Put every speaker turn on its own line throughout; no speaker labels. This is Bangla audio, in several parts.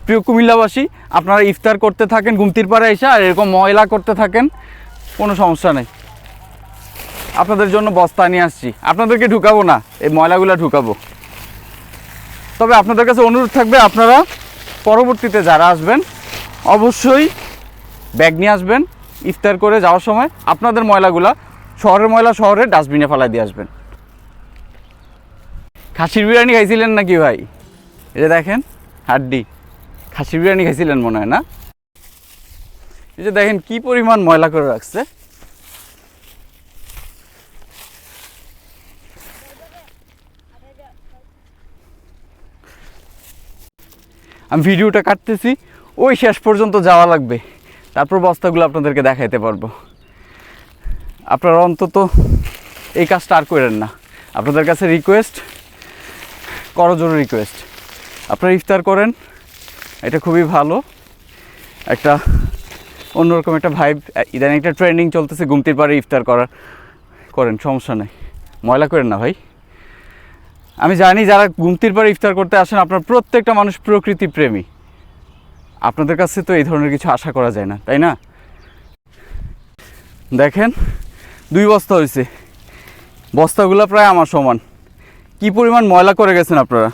প্রিয় কুমিল্লাবাসী, আপনারা ইফতার করতে থাকেন গুমতির পাড়ে এসে, আর এরকম ময়লা করতে থাকেন, কোনো সমস্যা নেই। আপনাদের জন্য বস্তা নিয়ে আসছি, আপনাদেরকে ঢুকাবো না, এই ময়লাগুলো ঢুকাবো। তবে আপনাদের কাছে অনুরোধ থাকবে, আপনারা পরবর্তীতে যারা আসবেন অবশ্যই ব্যাগ নিয়ে আসবেন। ইফতার করে যাওয়ার সময় আপনাদের ময়লাগুলা, শহরের ময়লা শহরে ডাস্টবিনে ফেলাই দিয়ে আসবেন। খাসির বিরিয়ানি খাইছিলেন নাকি ভাই? এই যে দেখেন হাড্ডি, খাসির বিরিয়ানি খাইছিলেন মনে হয় না? এই যে দেখেন কি পরিমাণ ময়লা করে রাখছে। আমি ভিডিওটা কাটতেছি, ওই শেষ পর্যন্ত যাওয়া লাগবে, তারপর বস্তাগুলো আপনাদেরকে দেখাইতে পারবো। আপনারা অন্তত এই কাজটা আর করেন না। আপনাদের কাছে রিকোয়েস্ট, করজোড়ো রিকোয়েস্ট, আপনারা ইফতার করেন, এটা খুবই ভালো একটা অন্যরকম একটা ভাইব। ইদানিং একটা ট্রেন্ডিং চলতেছে গুমতির পাড়ে ইফতার করেন, সমস্যা নেই, ময়লা করেন না ভাই। আমি জানি যারা গুমতির পাড়ে ইফতার করতে আসেন, আপনার প্রত্যেকটা মানুষ প্রকৃতি প্রেমী, আপনাদের কাছে তো এই ধরনের কিছু আশা করা যায় না, তাই না? দেখেন 2 বস্তা হয়েছে, বস্তাগুলো প্রায় আমার সমান। কি পরিমাণ ময়লা করে গেছেন আপনারা।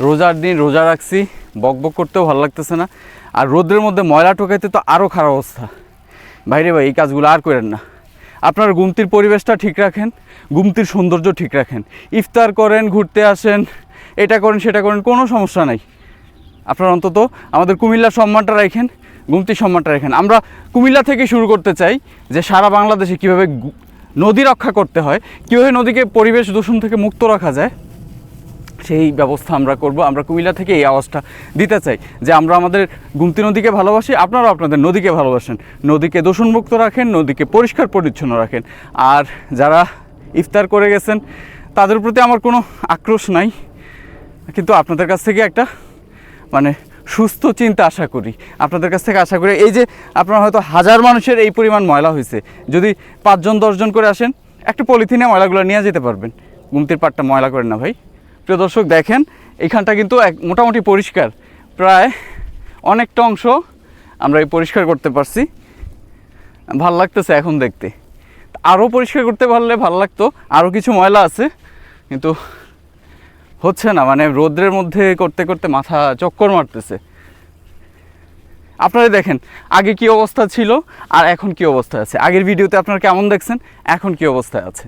রোজার দিন রোজা রাখছি, বকবক করতেও ভালো লাগতেছে না, আর রোদের মধ্যে ময়লা ঠোকাইতে তো আরও খারাপ অবস্থা। ভাইরে ভাই, এই কাজগুলো আর করেন না। আপনারা গুমতির পরিবেশটা ঠিক রাখেন, গুমতির সৌন্দর্য ঠিক রাখেন। ইফতার করেন, ঘুরতে আসেন, এটা করেন সেটা করেন, কোনো সমস্যা নাই। আপনারা অন্তত আমাদের কুমিল্লার সম্মানটা রাখেন, গুমতির সম্মানটা রাখেন। আমরা কুমিল্লা থেকে শুরু করতে চাই যে সারা বাংলাদেশে কীভাবে নদী রক্ষা করতে হয়, কীভাবে নদীকে পরিবেশ দূষণ থেকে মুক্ত রাখা যায়, সেই ব্যবস্থা আমরা করব। আমরা কুমিল্লা থেকে এই আওয়াজটা দিতে চাই যে আমরা আমাদের গুমতি নদীকে ভালোবাসি, আপনারাও আপনাদের নদীকে ভালোবাসেন। নদীকে দূষণমুক্ত রাখেন, নদীকে পরিষ্কার পরিচ্ছন্ন রাখেন। আর যারা ইফতার করে গেছেন তাদের প্রতি আমার কোনো আক্রোশ নাই, কিন্তু আপনাদের কাছ থেকে একটা মানে সুস্থ চিন্তা আশা করি। আপনাদের কাছ থেকে আশা করি এই যে আপনারা হয়তো 1000 মানুষের এই পরিমাণ ময়লা হয়েছে, যদি 5 জন 10 জন করে আসেন, একটা পলিথিনে ময়লাগুলো নিয়ে যেতে পারবেন। গুমতির পাড়টা ময়লা করেন না ভাই। প্রিয় দর্শক, দেখেন এইখানটা কিন্তু মোটামুটি পরিষ্কার, প্রায় অনেকটা অংশ আমরা এই পরিষ্কার করতে পারছি। ভাল লাগতেছে এখন দেখতে, আরও পরিষ্কার করতে পারলে ভালো লাগতো। আরও কিছু ময়লা আছে কিন্তু হচ্ছে না, মানে রোদ্রের মধ্যে করতে করতে মাথা চক্কর মারতেছে। আপনারা দেখেন আগে কি অবস্থা ছিল আর এখন কি অবস্থায় আছে। আগের ভিডিওতে আপনারা কেমন দেখছেন, এখন কি অবস্থায় আছে।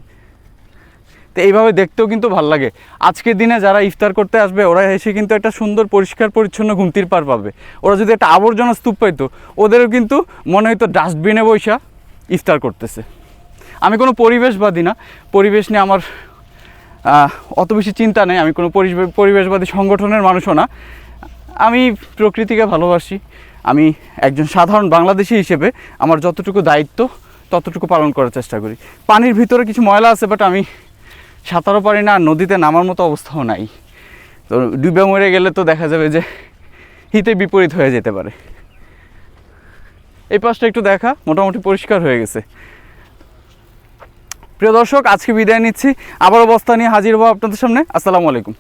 তো এইভাবে দেখতেও কিন্তু ভাল লাগে। আজকের দিনে যারা ইফতার করতে আসবে, ওরা এসে কিন্তু একটা সুন্দর পরিষ্কার পরিচ্ছন্ন গুমতির পাড় পাবে। ওরা যদি একটা আবর্জনা স্তূপ পাইতো, ওদেরও কিন্তু মনে হইতো ডাস্টবিনে বৈশা ইফতার করতেছে। আমি কোনো পরিবেশবাদী না, পরিবেশ নিয়ে আমার অত বেশি চিন্তা নেই। আমি কোনো পরিবেশবাদী সংগঠনের মানুষও না। আমি প্রকৃতিকে ভালোবাসি। আমি একজন সাধারণ বাংলাদেশি হিসেবে আমার যতটুকু দায়িত্ব ততটুকু পালন করার চেষ্টা করি। পানির ভিতরে কিছু ময়লা আছে, বাট আমি সাঁতারও পারি না, আর নদীতে নামার মতো অবস্থাও নাই। তো ডুবে মরে গেলে তো দেখা যাবে যে হিতে বিপরীত হয়ে যেতে পারে। এই পাশটা একটু দেখা, মোটামুটি পরিষ্কার হয়ে গেছে। প্রিয় দর্শক, আজকে বিদায় নিচ্ছি, আবারও বস্তা নিয়ে হাজির হবো আপনাদের সামনে। আসসালামু আলাইকুম।